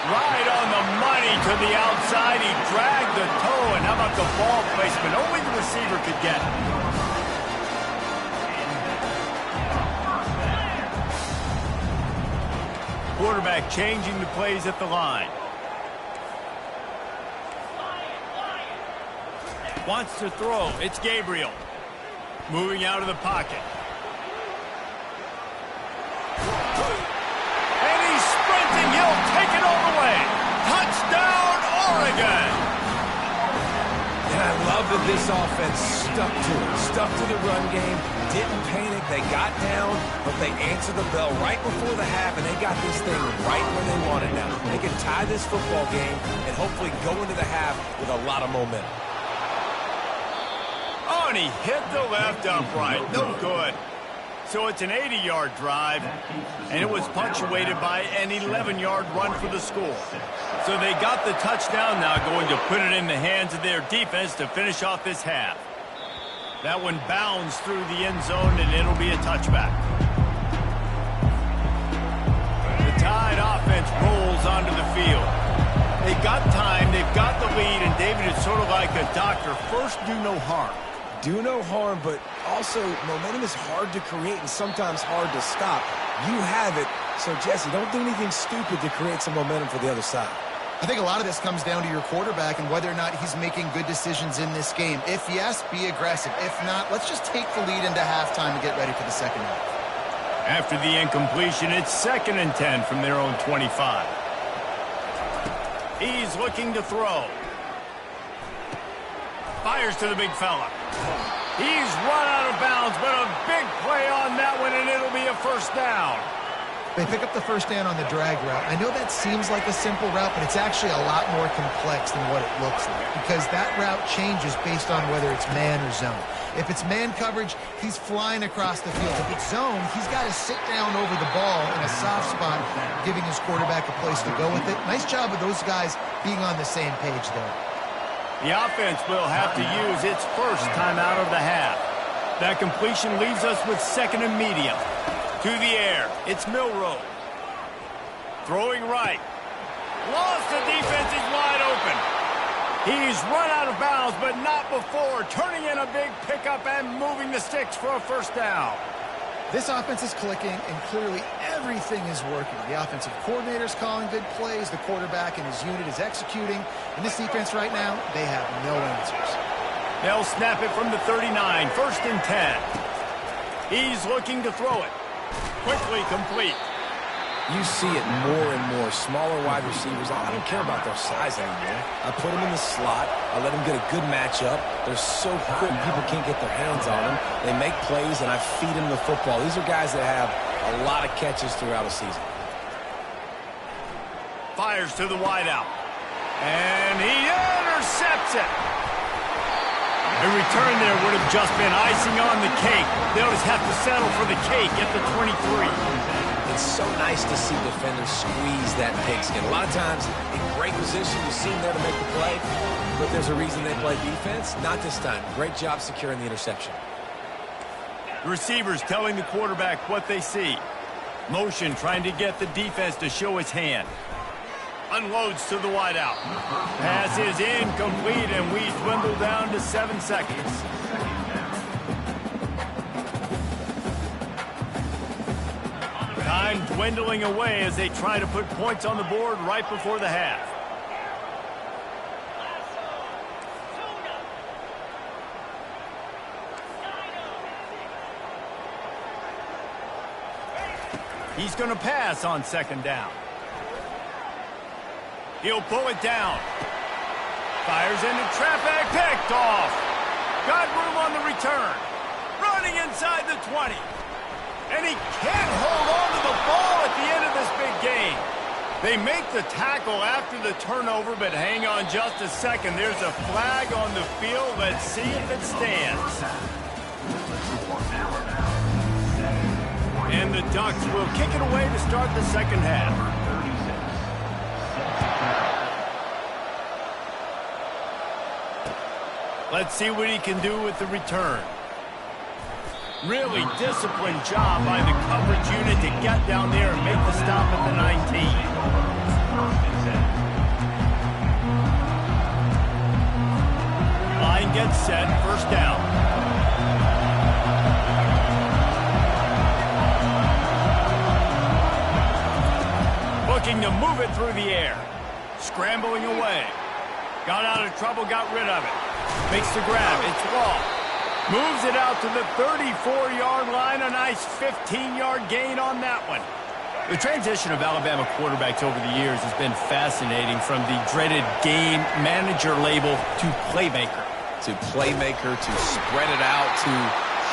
Right on the money to the outside. He dragged the toe, and how about the ball placement? Only the receiver could get it. Quarterback changing the plays at the line. Wants to throw. It's Gabriel. Moving out of the pocket. And he's sprinting. He'll take it all the way. Touchdown, Oregon. And I love that this offense stuck to it. Stuck to the run game. Didn't panic. They got down, but they answered the bell right before the half, and they got this thing right where they want it now. They can tie this football game and hopefully go into the half with a lot of momentum. Oh, and he hit the left upright. No good. So it's an 80-yard drive, and it was punctuated by an 11-yard run for the score. So they got the touchdown, now going to put it in the hands of their defense to finish off this half. That one bounds through the end zone, and it'll be a touchback. The Tide offense rolls onto the field. They've got time, they've got the lead, and David is sort of like a doctor. First, do no harm. Do no harm, but also momentum is hard to create and sometimes hard to stop. You have it, so Jesse, don't do anything stupid to create some momentum for the other side. I think a lot of this comes down to your quarterback and whether or not he's making good decisions in this game. If yes, be aggressive. If not, let's just take the lead into halftime and get ready for the second half. After the incompletion, it's 2nd and 10 from their own 25. He's looking to throw. Fires to the big fella. He's run out of bounds, but a big play on that one, and it'll be a first down. They pick up the first down on the drag route. I know that seems like a simple route, but it's actually a lot more complex than what it looks like because that route changes based on whether it's man or zone. If it's man coverage, he's flying across the field. If it's zone, he's got to sit down over the ball in a soft spot, giving his quarterback a place to go with it. Nice job of those guys being on the same page there. The offense will have to use its first timeout of the half. That completion leaves us with 2nd and medium. To the air, it's Milroe. Throwing right. Lost, the defense is wide open. He's run out of bounds, but not before. Turning in a big pickup and moving the sticks for a first down. This offense is clicking, and clearly everything is working. The offensive coordinator's calling good plays. The quarterback and his unit is executing. And this defense right now, they have no answers. They'll snap it from the 39, 1st and 10. He's looking to throw it. Quickly complete. You see it more and more. Smaller wide receivers, I don't care about their size anymore. I put them in the slot. I let them get a good matchup. They're so quick, people can't get their hands on them. They make plays, and I feed them the football. These are guys that have a lot of catches throughout a season. Fires to the wideout. And he intercepts it. A return there would have just been icing on the cake. They'll just have to settle for the cake at the 23. It's so nice to see defenders squeeze that pigskin. A lot of times, in great position, you see them there to make the play, but there's a reason they play defense. Not this time. Great job securing the interception. The receivers telling the quarterback what they see. Motion trying to get the defense to show its hand. Unloads to the wideout. Pass is incomplete, and we dwindle down to 7 seconds. Time dwindling away as they try to put points on the board right before the half. He's going to pass on 2nd down. He'll pull it down. Fires into traffic, picked off. Got room on the return. Running inside the 20. And he can't hold on to the ball at the end of this big game. They make the tackle after the turnover, but hang on just a second. There's a flag on the field. Let's see if it stands. And the Ducks will kick it away to start the second half. Let's see what he can do with the return. Really disciplined job by the coverage unit to get down there and make the stop at the 19. Line gets set, first down. Looking to move it through the air. Scrambling away. Got out of trouble, got rid of it. Makes the grab, it's Wall. Moves it out to the 34-yard line. A nice 15-yard gain on that one. The transition of Alabama quarterbacks over the years has been fascinating, from the dreaded game manager label to playmaker. To playmaker, to spread it out, to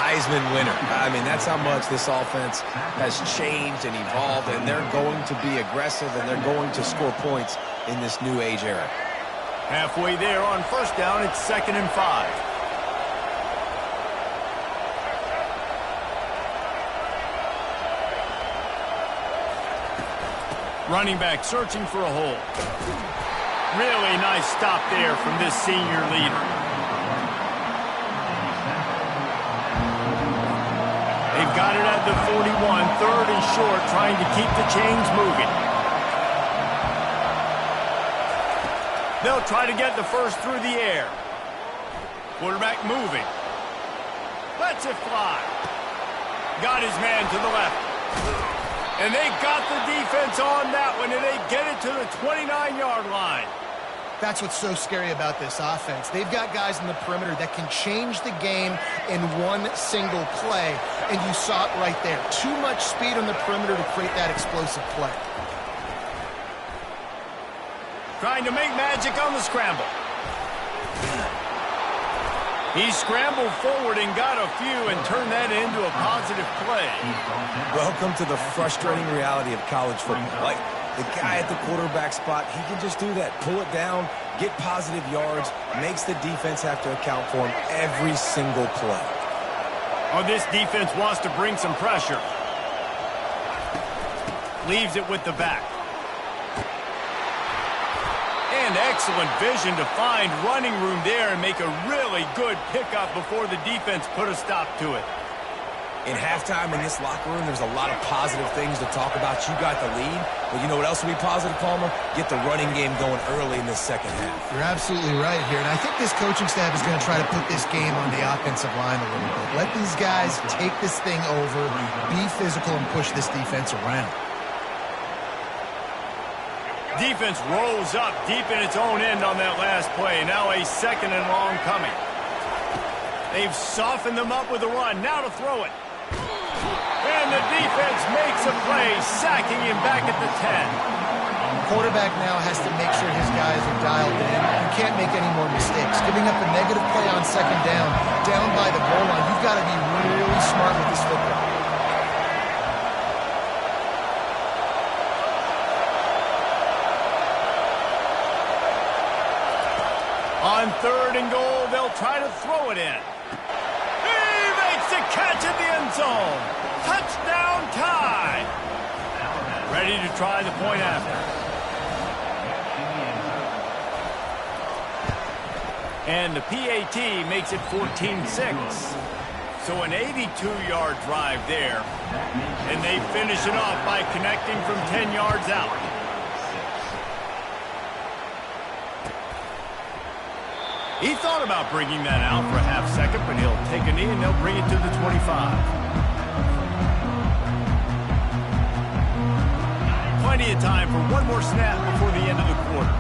Heisman winner. I mean, that's how much this offense has changed and evolved, and they're going to be aggressive, and they're going to score points in this new age era. Halfway there on first down, it's 2nd and 5. Running back searching for a hole. Really nice stop there from this senior leader. They've got it at the 41, third and short, trying to keep the chains moving. They'll try to get the first through the air. Quarterback moving. Lets it fly. Got his man to the left. And they got the defense on that one, and they get it to the 29-yard line. That's what's so scary about this offense. They've got guys in the perimeter that can change the game in one single play, and you saw it right there. Too much speed on the perimeter to create that explosive play. Trying to make magic on the scramble. He scrambled forward and got a few and turned that into a positive play. Welcome to the frustrating reality of college football. Like, the guy at the quarterback spot, he can just do that. Pull it down, get positive yards, makes the defense have to account for him every single play. Oh, this defense wants to bring some pressure. Leaves it with the back. And excellent vision to find running room there and make a really good pickup before the defense put a stop to it. In halftime in this locker room, there's a lot of positive things to talk about. You got the lead, but you know what else will be positive, Palmer? Get the running game going early in this second half. You're absolutely right here, and I think this coaching staff is going to try to put this game on the offensive line a little bit. Let these guys take this thing over, be physical, and push this defense around. Defense rolls up deep in its own end on that last play. Now a second and long coming. They've softened them up with a run. Now to throw it. And the defense makes a play, sacking him back at the 10. Quarterback now has to make sure his guys are dialed in. You can't make any more mistakes. Giving up a negative play on second down by the goal line, you've got to be really smart with this football. On third and goal, they'll try to throw it in. He makes the catch in the end zone. Touchdown tie. Ready to try the point after. And the PAT makes it 14-6. So an 82-yard drive there. And they finish it off by connecting from 10 yards out. He thought about bringing that out for a half second, but he'll take a knee and they'll bring it to the 25. Plenty of time for one more snap before the end of the quarter.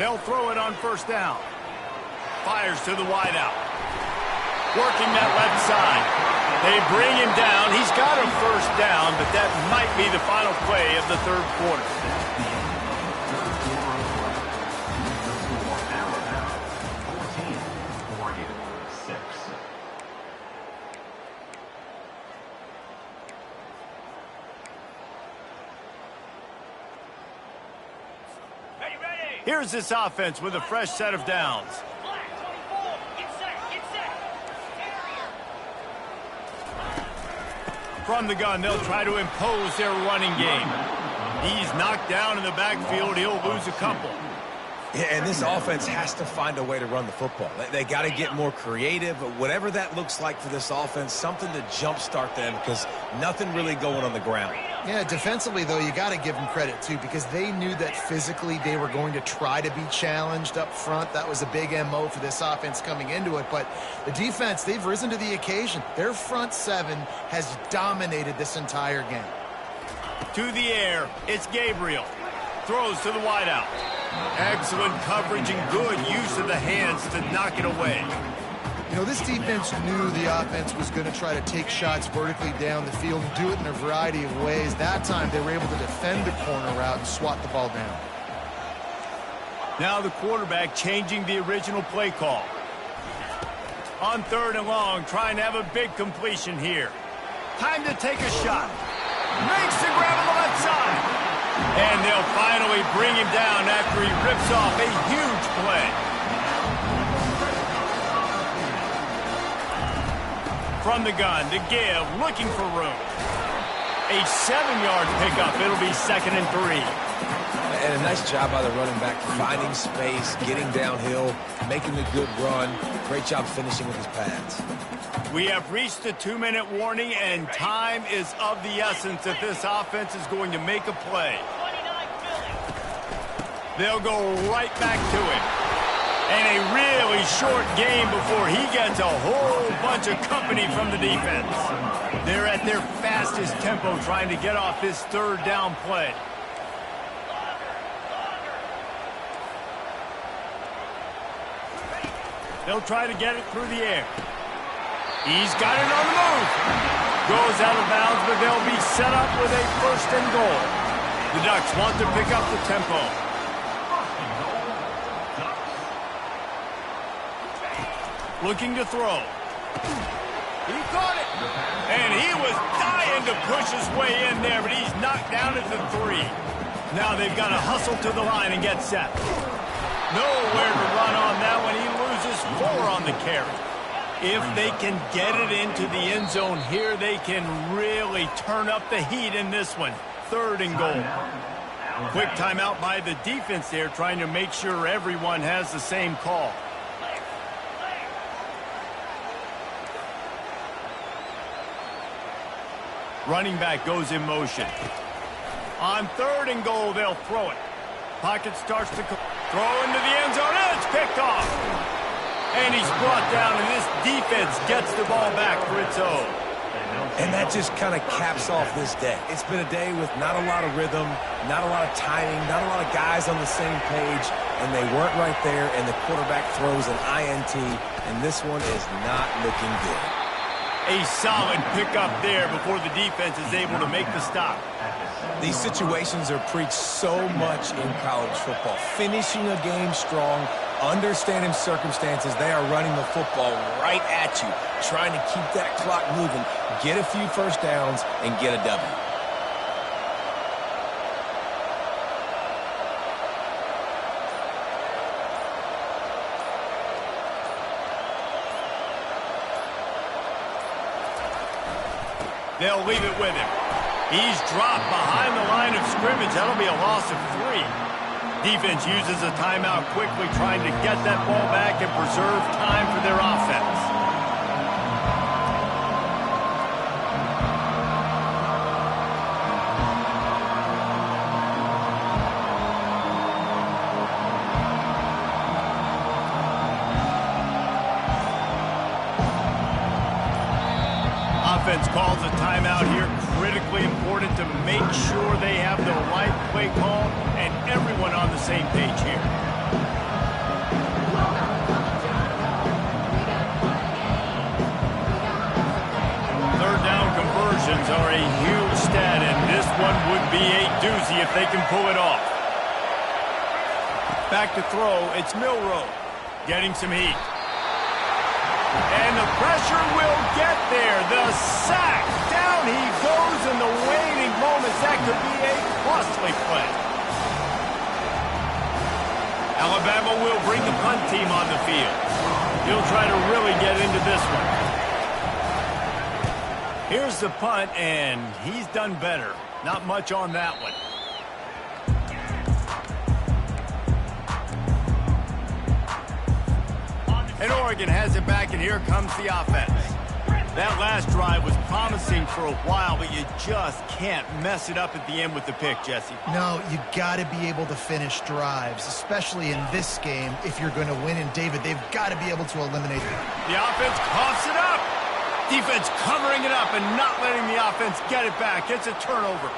They'll throw it on first down. Fires to the wideout. Working that left side. They bring him down. He's got a first down, but that might be the final play of the third quarter. Here's this offense with a fresh set of downs. From the gun, they'll try to impose their running game. He's knocked down in the backfield. He'll lose a couple. Yeah, and this offense has to find a way to run the football. They got to get more creative, but whatever that looks like for this offense, something to jumpstart them because nothing really going on the ground. Yeah, defensively, though, you got to give them credit, too, because they knew that physically they were going to try to be challenged up front. That was a big MO for this offense coming into it. But the defense, they've risen to the occasion. Their front seven has dominated this entire game. To the air, it's Gabriel. Throws to the wideout. Excellent coverage and good use of the hands to knock it away. You know, this defense knew the offense was going to try to take shots vertically down the field and do it in a variety of ways. That time, they were able to defend the corner route and swat the ball down. Now the quarterback changing the original play call. On third and long, trying to have a big completion here. Time to take a shot. Makes the grab on the left side. And they'll finally bring him down after he rips off a huge play. from the gun to give, looking for room. A 7-yard pickup. It'll be 2nd and 3. And a nice job by the running back, finding space, getting downhill, making the good run. Great job finishing with his pads. We have reached the 2-minute warning, and time is of the essence if this offense is going to make a play. They'll go right back to it. And a really short game before he gets a whole bunch of company from the defense. They're at their fastest tempo trying to get off this 3rd down play. They'll try to get it through the air. He's got it on the move. Goes out of bounds, but they'll be set up with a 1st and goal. The Ducks want to pick up the tempo. Looking to throw. He caught it. And he was dying to push his way in there, but he's knocked down at the 3. Now they've got to hustle to the line and get set. Nowhere to run on that one. He loses 4 on the carry. If they can get it into the end zone here, they can really turn up the heat in this one. 3rd and goal. Quick timeout by the defense there, trying to make sure everyone has the same call. Running back goes in motion. On 3rd and goal, they'll throw it. Pocket starts to throw into the end zone, and it's picked off. And he's brought down, and this defense gets the ball back for its own. And that just kind of caps off this day. It's been a day with not a lot of rhythm, not a lot of timing, not a lot of guys on the same page, and they weren't right there, and the quarterback throws an INT, and this one is not looking good. A solid pickup there before the defense is able to make the stop. These situations are preached so much in college football. Finishing a game strong, understanding circumstances. They are running the football right at you, trying to keep that clock moving, get a few 1st downs, and get a W. They'll leave it with him. He's dropped behind the line of scrimmage. That'll be a loss of 3. Defense uses a timeout quickly, trying to get that ball back and preserve time for their offense. Offense calls a timeout here. Critically important to make sure they have the right play call and everyone on the same page here. Third down conversions are a huge stat, and this one would be a doozy if they can pull it off. Back to throw, it's Milroe getting some heat. And the pressure will get there. The sack. Down he goes in the waning moments. That could be a costly play. Alabama will bring the punt team on the field. He'll try to really get into this one. Here's the punt, and he's done better. Not much on that one. And Oregon has it back, and here comes the offense. That last drive was promising for a while, but you just can't mess it up at the end with the pick, Jesse. No, you got to be able to finish drives, especially in this game. If you're going to win, and David, they've got to be able to eliminate them. The offense coughs it up. Defense covering it up and not letting the offense get it back. It's a turnover.